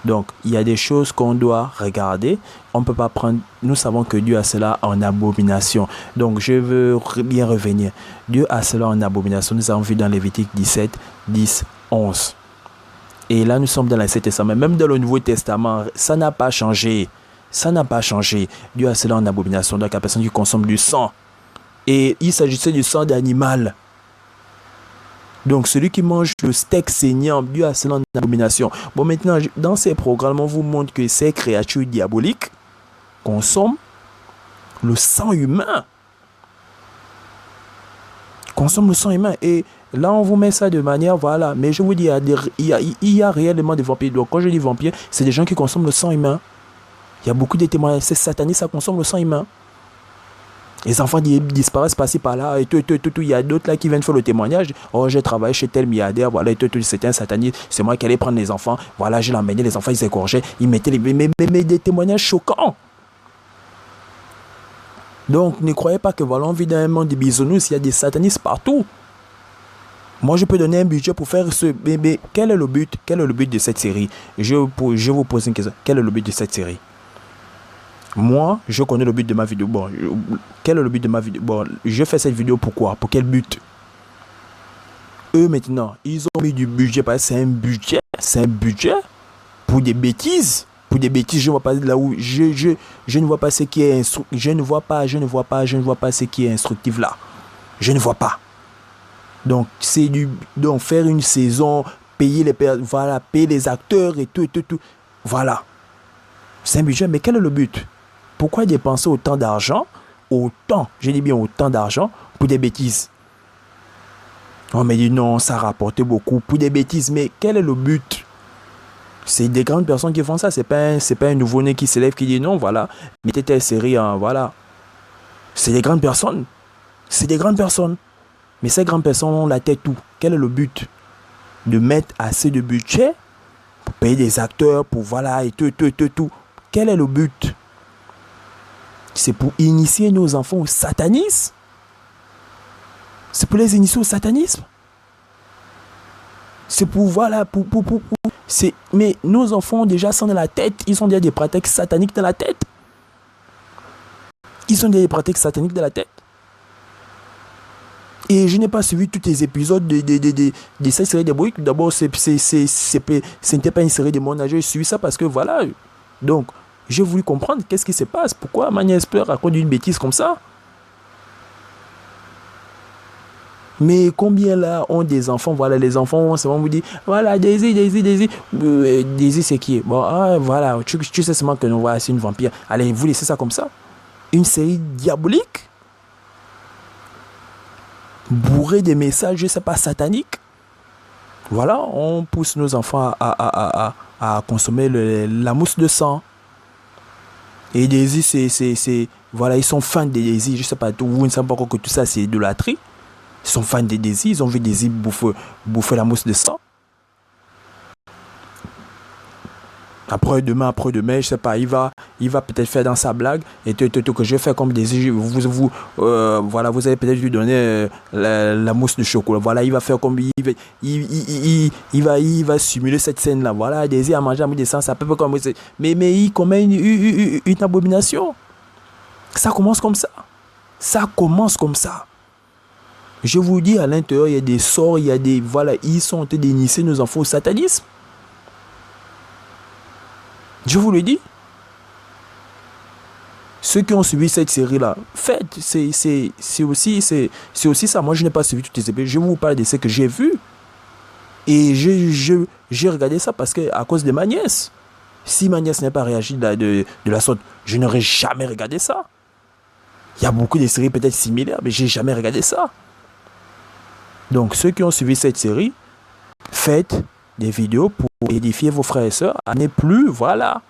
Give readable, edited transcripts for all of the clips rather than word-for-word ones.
Donc, il y a des choses qu'on doit regarder. On ne peut pas prendre... Nous savons que Dieu a cela en abomination. Donc, je veux bien revenir. Dieu a cela en abomination. Nous avons vu dans Lévitique 17, 10, 11. Et là, nous sommes dans l'Ancien Testament. Même dans le Nouveau Testament, ça n'a pas changé. Ça n'a pas changé. Dieu a cela en abomination. Donc, la personne qui consomme du sang. Et il s'agissait du sang d'animal. Donc, celui qui mange le steak saignant, Dieu a cela en abomination. Bon, maintenant, dans ces programmes, on vous montre que ces créatures diaboliques consomment le sang humain. Consomment le sang humain. Et là, on vous met ça de manière, voilà. Mais je vous dis, il y a réellement des vampires. Donc, quand je dis vampires, c'est des gens qui consomment le sang humain. Il y a beaucoup de témoignages. C'est satanique, ça consomme le sang humain. Les enfants disparaissent par-ci par-là, et tout. Il y a d'autres là qui viennent faire le témoignage. Oh, j'ai travaillé chez tel milliardaire, voilà, et tout, c'était un sataniste. C'est moi qui allais prendre les enfants. Voilà, je l'emmenais, les enfants, ils s'égorgeaient, ils mettaient mais des témoignages choquants. Donc, ne croyez pas que voilà, on vit dans un monde de bisounours, il y a des satanistes partout. Moi, je peux donner un budget pour faire ce... Mais quel est le but? Quel est le but de cette série? Je vous pose une question. Quel est le but de cette série? Moi, je connais le but de ma vidéo. Bon, quel est le but de ma vidéo? Bon, je fais cette vidéo pourquoi? Pour quel but? Eux, maintenant, ils ont mis du budget parce que c'est un budget. C'est un budget pour des bêtises. Pour des bêtises, je ne vois pas là où... Je ne vois pas ce qui est instructif. Je ne vois pas ce qui est instructif là. Je ne vois pas. Donc, c'est du... Donc, faire une saison, payer les... Voilà, payer les acteurs et tout. Voilà. C'est un budget, mais quel est le but? Pourquoi dépenser autant d'argent, je dis bien autant d'argent, pour des bêtises? On me dit non, ça rapportait beaucoup pour des bêtises, mais quel est le but? C'est des grandes personnes qui font ça, c'est pas un nouveau-né qui se lève qui dit non, voilà, mettez telle série en, voilà. C'est des grandes personnes. C'est des grandes personnes. Mais ces grandes personnes ont la tête où? Quel est le but? De mettre assez de budget pour payer des acteurs, pour voilà, et tout. Quel est le but? C'est pour initier nos enfants au satanisme? C'est pour les initier au satanisme? C'est pour, voilà, mais nos enfants déjà sont dans la tête. Ils ont déjà des pratiques sataniques dans la tête. Et je n'ai pas suivi tous les épisodes de cette série de Brick. D'abord, ce n'était pas une série de mon âge. J'ai suivi ça parce que voilà. Donc, j'ai voulu comprendre qu'est-ce qui se passe. Pourquoi Mania Esper raconte une bêtise comme ça? Mais combien là ont des enfants? Voilà, les enfants vont seulement vous dire voilà, Daisy. Daisy, c'est qui? Bon, ah, voilà, tu sais seulement que nous voilà, c'est une vampire. Allez, vous laissez ça comme ça? Une série diabolique? Bourrée de messages, je ne sais pas, sataniques? Voilà, on pousse nos enfants à consommer la mousse de sang. Et Daisy, voilà, ils sont fans de Daisy. Je ne sais pas, vous ne savez pas encore que tout ça, c'est idolâtrie. Ils sont fans de Daisy. Ils ont vu Daisy bouffer la mousse de sang. Après-demain, je ne sais pas, il va peut-être faire dans sa blague. Et que je vais faire comme Daisy. Voilà, vous allez peut-être lui donner la mousse de chocolat. Voilà, il va faire comme... Il va simuler cette scène-là. Voilà, Daisy a mangé la mousse de sang. Ça peut pas comme... Mais il commet une abomination. Ça commence comme ça. Je vous dis, à l'intérieur, il y a des sorts, il y a des... Voilà, ils sont en train d'initier nos enfants au satanisme. Je vous le dis. Ceux qui ont suivi cette série-là, faites, c'est aussi ça. Moi, je n'ai pas suivi toutes les épisodes. Je vous parle de ce que j'ai vu. Et j'ai regardé ça parce que à cause de ma nièce. Si ma nièce n'a pas réagi de la sorte, je n'aurais jamais regardé ça. Il y a beaucoup de séries peut-être similaires, mais je n'ai jamais regardé ça. Donc, ceux qui ont suivi cette série, faites des vidéos pour édifier vos frères et sœurs. N'est plus, voilà.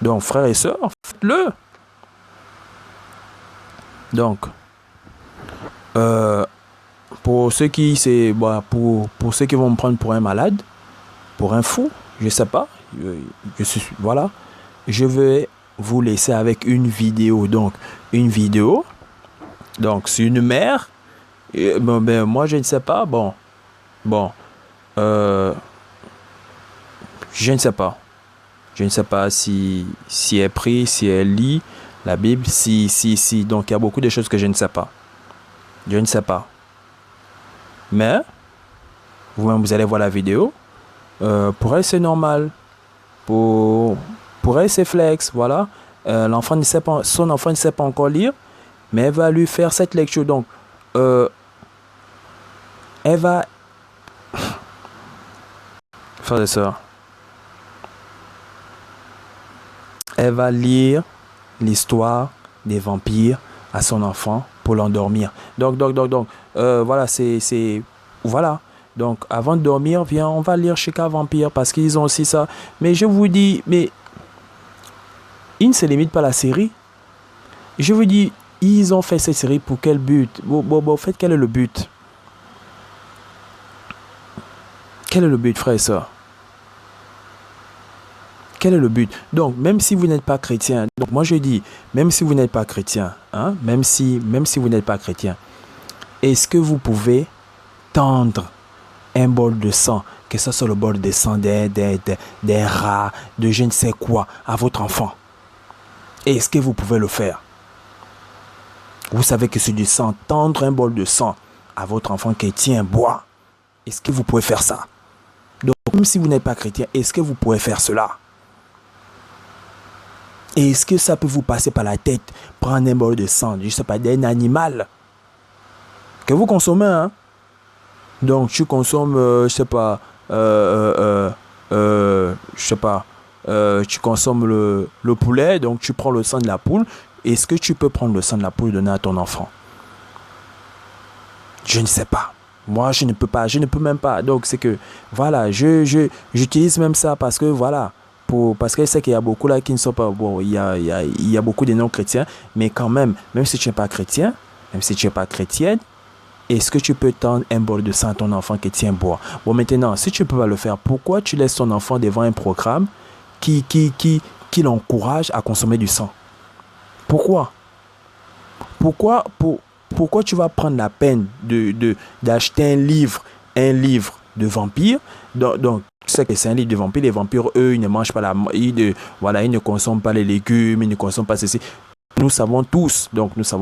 Donc, frères et sœurs, faites-le. Donc, pour ceux qui vont me prendre pour un malade, pour un fou, je sais pas, voilà, je vais vous laisser avec une vidéo. Donc, c'est une mère. Moi, je ne sais pas. Je Je ne sais pas. Je ne sais pas si elle prie, si elle lit la Bible, si. Donc, il y a beaucoup de choses que je ne sais pas. Je ne sais pas. Mais, vous-même, vous allez voir la vidéo. Pour elle, c'est normal. Pour elle, c'est flex. Voilà. L'enfant ne sait pas, son enfant ne sait pas encore lire, mais elle va lui faire cette lecture. Donc, elle va. Frère et sœurs, elle va lire l'histoire des vampires à son enfant pour l'endormir. Donc, voilà, voilà. Donc, avant de dormir, viens, on va lire Chica Vampire parce qu'ils ont aussi ça. Mais je vous dis, mais ils ne se limitent pas à la série. Je vous dis, ils ont fait cette série pour quel but? Bon, en fait, quel est le but? Quel est le but, frère et sœur? Quel est le but? Donc, même si vous n'êtes pas chrétien, donc moi je dis, même si vous n'êtes pas chrétien, hein, même si vous n'êtes pas chrétien, est-ce que vous pouvez tendre un bol de sang, que ce soit le bol de sang des rats, de je ne sais quoi, à votre enfant? Est-ce que vous pouvez le faire? Vous savez que c'est du sang, tendre un bol de sang à votre enfant chrétien, bois. Est-ce que vous pouvez faire ça? Donc, même si vous n'êtes pas chrétien, est-ce que vous pouvez faire cela? Est-ce que ça peut vous passer par la tête, prendre un bol de sang, je ne sais pas, d'un animal que vous consommez, hein? Donc, tu consommes, je sais pas, tu consommes le poulet, donc tu prends le sang de la poule. Est-ce que tu peux prendre le sang de la poule et donner à ton enfant? Je ne sais pas. Moi, je ne peux pas, je ne peux même pas. Donc, c'est que, voilà, j'utilise même ça parce que, voilà, parce que je sais qu'il y a beaucoup là qui ne sont pas, bon, il y a beaucoup de non-chrétiens, mais quand même si tu n'es pas chrétien, même si tu n'es pas chrétienne, est-ce que tu peux tendre un bol de sang à ton enfant qui tient boire? Bon, maintenant, si tu ne peux pas le faire, pourquoi tu laisses ton enfant devant un programme qui l'encourage à consommer du sang? Pourquoi? Pourquoi tu vas prendre la peine d'acheter un livre de vampires? Donc, tu sais que c'est un livre de vampires. Les vampires, eux, ils ne mangent pas ils ne consomment pas les légumes, ils ne consomment pas ceci. Nous savons tous, nous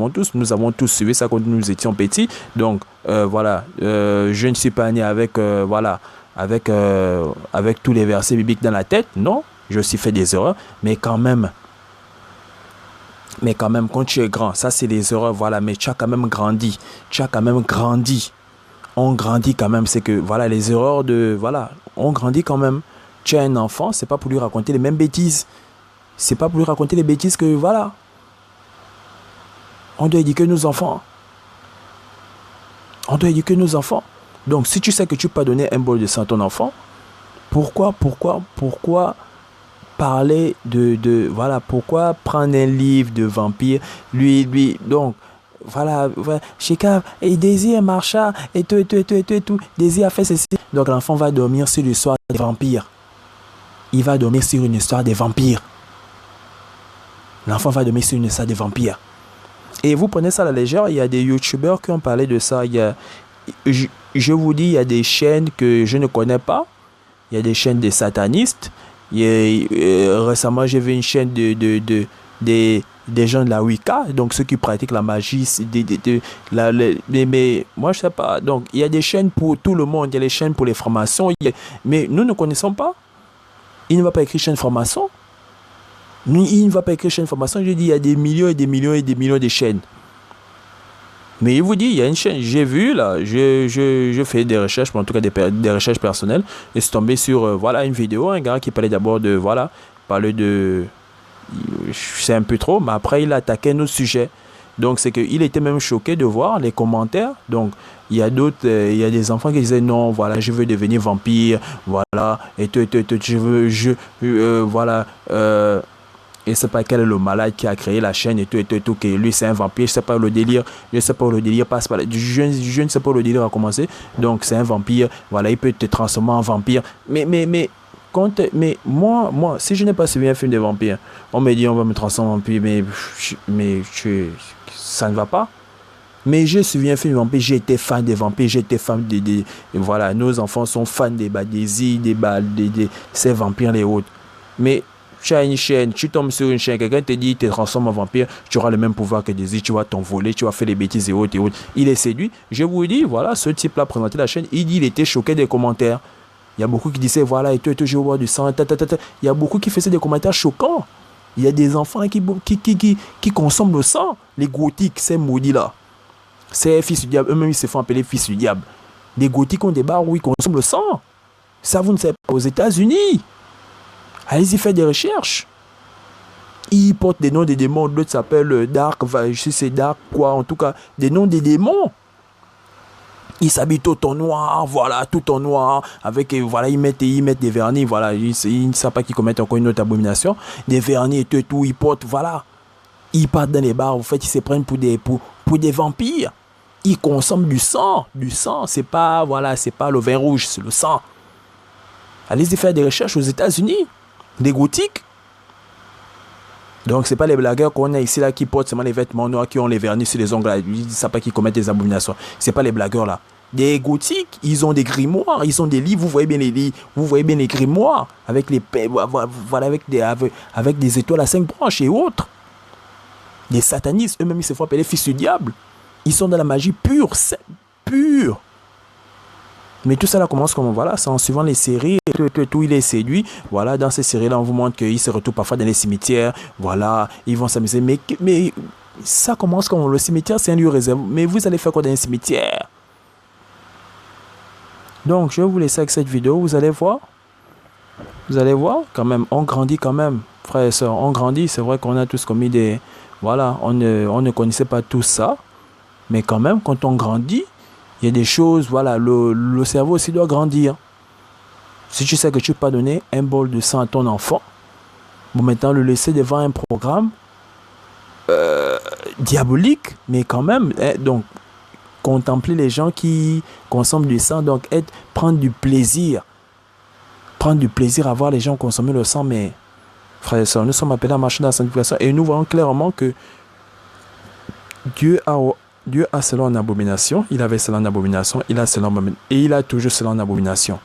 avons tous suivi ça quand nous étions petits. Donc, voilà, je ne suis pas né avec, avec tous les versets bibliques dans la tête. Non, je suis fait des erreurs, mais quand même, quand tu es grand, ça c'est des erreurs, voilà, mais tu as quand même grandi. On grandit quand même, c'est que, voilà, les erreurs voilà, on grandit quand même. Tu as un enfant, c'est pas pour lui raconter les mêmes bêtises. C'est pas pour lui raconter les bêtises que, voilà. On doit éduquer nos enfants. Donc, si tu sais que tu peux donner un bol de sang à ton enfant, pourquoi parler voilà, pourquoi prendre un livre de vampire, donc, voilà, Chica, et Daisy marcha, et tout, Daisy a fait ceci. Donc, l'enfant va dormir sur l'histoire des vampires. Il va dormir sur une histoire des vampires. L'enfant va dormir sur une histoire des vampires. Et vous prenez ça à la légère, il y a des youtubeurs qui ont parlé de ça. Je vous dis, il y a des chaînes que je ne connais pas. Il y a des chaînes des satanistes. Récemment, j'ai vu une chaîne des gens de la Wicca, donc ceux qui pratiquent la magie. Mais moi, je ne sais pas. Donc, il y a des chaînes pour tout le monde. Il y a des chaînes pour les formations. Mais nous ne connaissons pas. Il ne va pas écrire chaîne formation. Il ne va pas écrire chaîne formation. Je dis, il y a des millions et des millions et des millions de chaînes. Mais il vous dit, il y a une chaîne. J'ai vu, là, je fais des recherches, en tout cas des recherches personnelles. Et je suis tombé sur, voilà, une vidéo, un gars qui parlait d'abord de, voilà, parlait de, je sais un peu trop, mais après, il a attaqué un autre sujet. Donc, c'est qu'il était même choqué de voir les commentaires. Donc, il y a d'autres, il y a des enfants qui disaient, non, voilà, je veux devenir vampire, voilà, et voilà, et c'est pas quel est le malade qui a créé la chaîne et tout, que lui c'est un vampire, je sais pas le délire passe par là. Je ne sais pas où le délire a commencé. Donc c'est un vampire, voilà, il peut te transformer en vampire. Mais moi, si je n'ai pas suivi un film de vampire, on me dit on va me transformer en vampire, mais ça ne va pas. Mais je suivi un film de vampires, j'étais fan des vampires, j'étais fan voilà, nos enfants sont fans des Daisy, ces vampires, les autres. Mais tu as une chaîne, tu tombes sur une chaîne, quelqu'un te dit, tu te transformes en vampire, tu auras le même pouvoir que Daisy, tu vas t'envoler, tu vas faire des bêtises et autres et autres. Il est séduit. Je vous dis, voilà, ce type-là présenté la chaîne, il dit, il était choqué des commentaires. Il y a beaucoup qui disaient, voilà, et toi, je vois du sang, Il y a beaucoup qui faisaient des commentaires choquants. Il y a des enfants qui consomment le sang. Les gothiques, ces maudits-là. Ces fils du diable, eux-mêmes, ils se font appeler fils du diable. Les gothiques ont des bars où ils consomment le sang. Ça, vous ne savez pas. Aux États-Unis. Allez-y faire des recherches. Ils portent des noms des démons. L'autre s'appelle Dark, je sais c'est Dark, quoi. En tout cas, des noms des démons. Ils s'habillent tout en noir, voilà, tout en noir. Avec, voilà, ils mettent des vernis, voilà. Ils ne savent pas qu'ils commettent encore une autre abomination. Des vernis et tout, ils portent, voilà. Ils partent dans les bars, en fait, ils se prennent pour des vampires. Ils consomment du sang. Du sang, c'est pas, voilà, c'est pas le vin rouge, c'est le sang. Allez-y faire des recherches aux États-Unis. Des gothiques. Donc, c'est pas les blagueurs qu'on a ici, là, qui portent seulement les vêtements noirs, qui ont les vernis sur les ongles, là. Ils ne savent pas qu'ils commettent des abominations. C'est pas les blagueurs, là. Des gothiques, ils ont des grimoires, ils ont des livres, vous voyez bien les livres, vous voyez bien les grimoires, avec les voilà, avec des étoiles à 5 branches et autres. Les satanistes, eux-mêmes, ils se font appeler fils du diable. Ils sont dans la magie pure, c'est pur. Mais tout ça là commence comme voilà, c'est en suivant les séries, tout il est séduit. Voilà, dans ces séries-là, on vous montre qu'ils se retrouvent parfois dans les cimetières. Voilà, ils vont s'amuser. Mais ça commence comme le cimetière, c'est un lieu réservé. Mais vous allez faire quoi dans les cimetières? Donc, je vais vous laisser avec cette vidéo. Vous allez voir. Vous allez voir, quand même, on grandit quand même. Frères et sœurs, on grandit. C'est vrai qu'on a tous commis des... Voilà, on ne connaissait pas tout ça. Mais quand même, quand on grandit, il y a des choses, voilà, le cerveau aussi doit grandir. Si tu sais que tu peux pas donner un bol de sang à ton enfant, bon, maintenant le laisser devant un programme diabolique, mais quand même, donc, contempler les gens qui consomment du sang, donc prendre du plaisir à voir les gens consommer le sang, mais frères et sœurs, nous sommes appelés à marcher dans la sanctification et nous voyons clairement que Dieu a cela en abomination, il avait cela en abomination, il a cela en abomination, et il a toujours cela en abomination.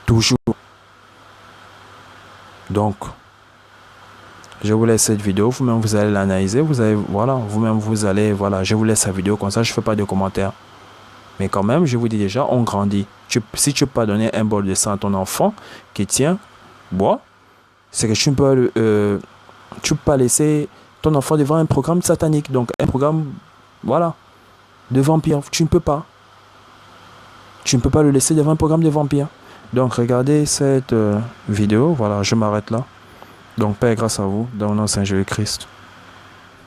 Toujours. Donc, je vous laisse cette vidéo, vous-même vous allez l'analyser, je vous laisse la vidéo comme ça, je ne fais pas de commentaires. Mais quand même, je vous dis déjà, on grandit. Si tu ne peux pas donner un bol de sang à ton enfant qui tient, bois, c'est que tu ne peux pas laisser ton enfant devant un programme satanique, donc un programme, voilà, de vampires. Tu ne peux pas. Tu ne peux pas le laisser devant un programme de vampires. Donc, regardez cette vidéo, voilà, je m'arrête là. Donc, Père, grâce à vous, dans le nom de Saint Jésus-Christ.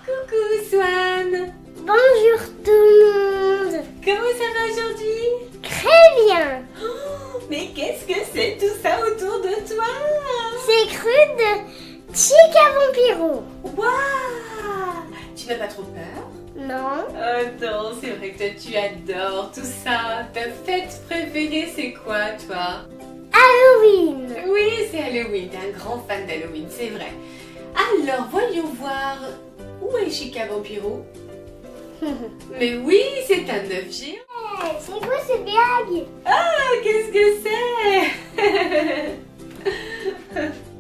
Coucou Swan. Bonjour tout le monde. Comment ça va aujourd'hui? Très bien. Oh, mais qu'est-ce que c'est tout ça autour de toi? C'est cru de Chica Vampiro. Waouh! Tu n'as pas trop peur? Non. Oh non, c'est vrai que toi tu adores tout ça. Ta fête préférée c'est quoi toi? Halloween. Oui, c'est Halloween. T'es un grand fan d'Halloween, c'est vrai. Alors, voyons voir. Où est Chica Vampiro? Mais oui, c'est un objet. C'est quoi ce blague? Ah, qu'est-ce que c'est?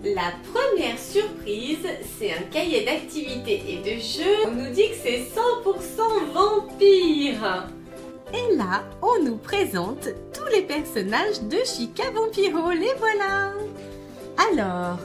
La première surprise, c'est un cahier d'activités et de jeux. On nous dit que c'est 100% vampire. Et là, on nous présente tous les personnages de Chica Vampiro. Les voilà. Alors,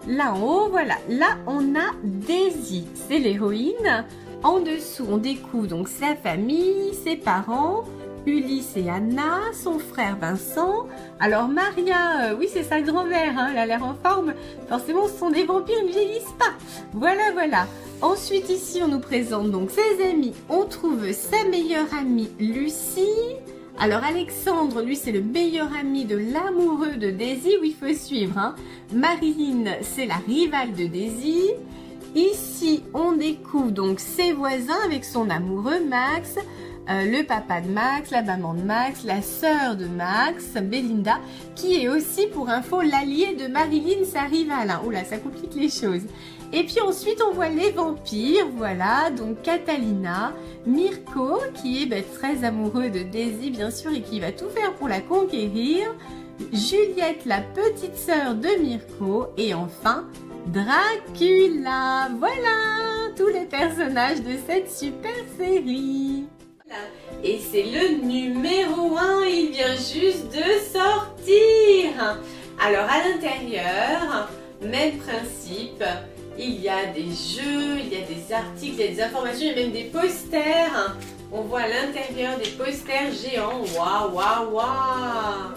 là en haut, voilà. Là, on a Daisy, c'est l'héroïne. En dessous, on découvre donc sa famille, ses parents, Ulysse et Anna, son frère Vincent. Alors Maria, oui c'est sa grand-mère, hein, elle a l'air en forme. Forcément ce sont des vampires, ils ne vieillissent pas. Voilà, voilà. Ensuite ici on nous présente donc ses amis. On trouve sa meilleure amie Lucie. Alors Alexandre, lui c'est le meilleur ami de l'amoureux de Daisy, où il faut suivre. Hein. Marine, c'est la rivale de Daisy. Ici on découvre donc ses voisins avec son amoureux Max. le papa de Max, la maman de Max, la sœur de Max, Belinda, qui est aussi pour info l'allié de Marilyn, sa rivale. Oula, ça complique les choses. Et puis ensuite on voit les vampires, voilà, donc Catalina, Mirko qui est très amoureux de Daisy bien sûr et qui va tout faire pour la conquérir, Juliette la petite sœur de Mirko et enfin Dracula. Voilà tous les personnages de cette super série. Et c'est le numéro 1, il vient juste de sortir. Alors à l'intérieur, même principe. Il y a des jeux, il y a des articles, il y a des informations, il y a même des posters. On voit à l'intérieur des posters géants. Waouh, waouh, waouh.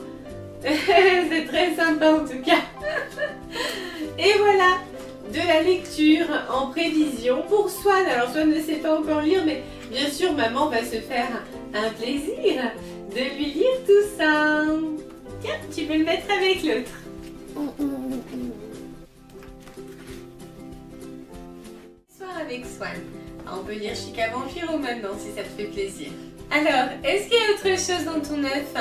C'est très sympa en tout cas. Et voilà, de la lecture en prévision pour Swan. Alors Swan ne sait pas encore lire, mais bien sûr maman va se faire un plaisir de lui lire tout ça. Tiens, tu peux le mettre avec l'autre. Avec Swan. On peut lire Chica Vampiro maintenant si ça te fait plaisir. Alors, est-ce qu'il y a autre chose dans ton œuf?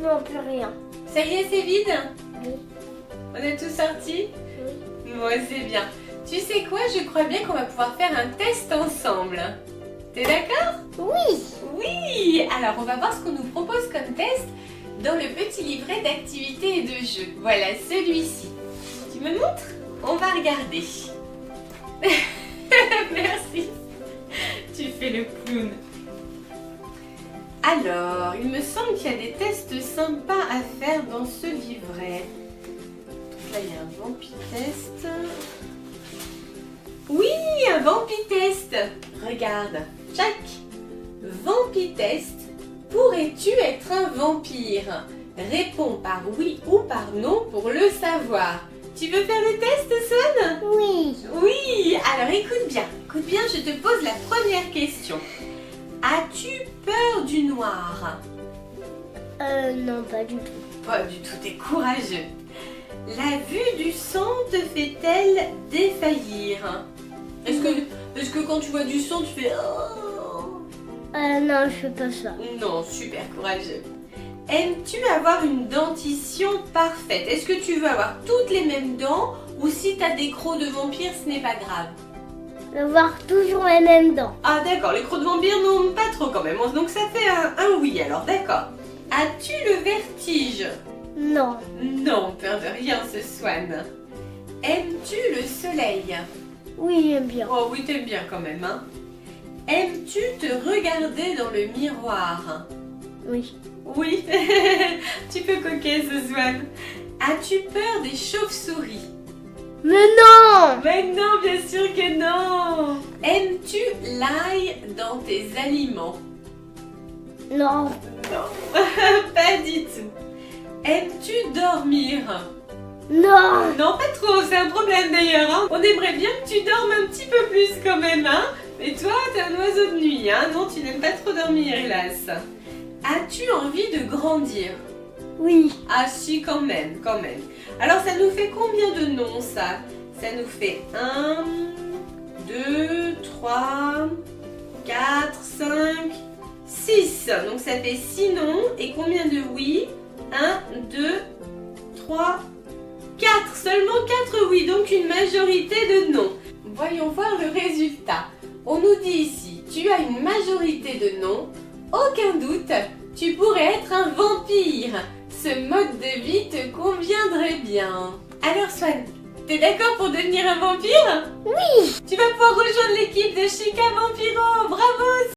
Non, plus rien. Ça y est, c'est vide? Oui. On a tout sorti? Oui. Moi, c'est bien. Tu sais quoi? Je crois bien qu'on va pouvoir faire un test ensemble. T'es d'accord? Oui. Oui. Alors, on va voir ce qu'on nous propose comme test dans le petit livret d'activités et de jeux. Voilà, celui-ci. Tu me montres? On va regarder. Merci. Tu fais le clown. Alors, il me semble qu'il y a des tests sympas à faire dans ce livret. Là, il y a un vampitest. Oui, un vampitest. Regarde. Jack. Vampitest. Pourrais-tu être un vampire? Réponds par oui ou par non pour le savoir. Tu veux faire le test, Swan? Oui. Oui, alors écoute bien, je te pose la première question. As-tu peur du noir? Non, pas du tout. Pas du tout, t'es courageux. La vue du sang te fait-elle défaillir? Est-ce que quand tu vois du sang, tu fais oh? Non, je fais pas ça. Non, super courageux. Aimes-tu avoir une dentition parfaite? Est-ce que tu veux avoir toutes les mêmes dents ou si tu as des crocs de vampire, ce n'est pas grave? Avoir toujours les mêmes dents. Ah d'accord, les crocs de vampire, non, pas trop quand même. Donc ça fait un oui alors, d'accord. As-tu le vertige? Non. Non, peur de rien ce Swan. Aimes-tu le soleil? Oui, j'aime bien. Oh oui, t'aimes bien quand même, hein. Aimes-tu te regarder dans le miroir? Oui. Oui, tu peux coquer ce Swan. As-tu peur des chauves-souris? Mais non! Mais non, bien sûr que non. Aimes-tu l'ail dans tes aliments? Non. Non, pas du tout. Aimes-tu dormir? Non. Non, pas trop, c'est un problème d'ailleurs. Hein. On aimerait bien que tu dormes un petit peu plus quand même. Hein. Mais toi, t'es un oiseau de nuit. Hein. Non, tu n'aimes pas trop dormir, hélas. As-tu envie de grandir? Oui. Ah si, quand même, quand même. Alors, ça nous fait combien de noms, ça? Ça nous fait 1, 2, 3, 4, 5, 6. Donc, ça fait 6 noms. Et combien de oui? 1, 2, 3, 4. Seulement 4 oui, donc une majorité de non. Voyons voir le résultat. On nous dit ici, tu as une majorité de non. Aucun doute, tu pourrais être un vampire. Ce mode de vie te conviendrait bien. Alors Swan, t'es d'accord pour devenir un vampire? Oui. Tu vas pouvoir rejoindre l'équipe de Chica Vampiro. Bravo!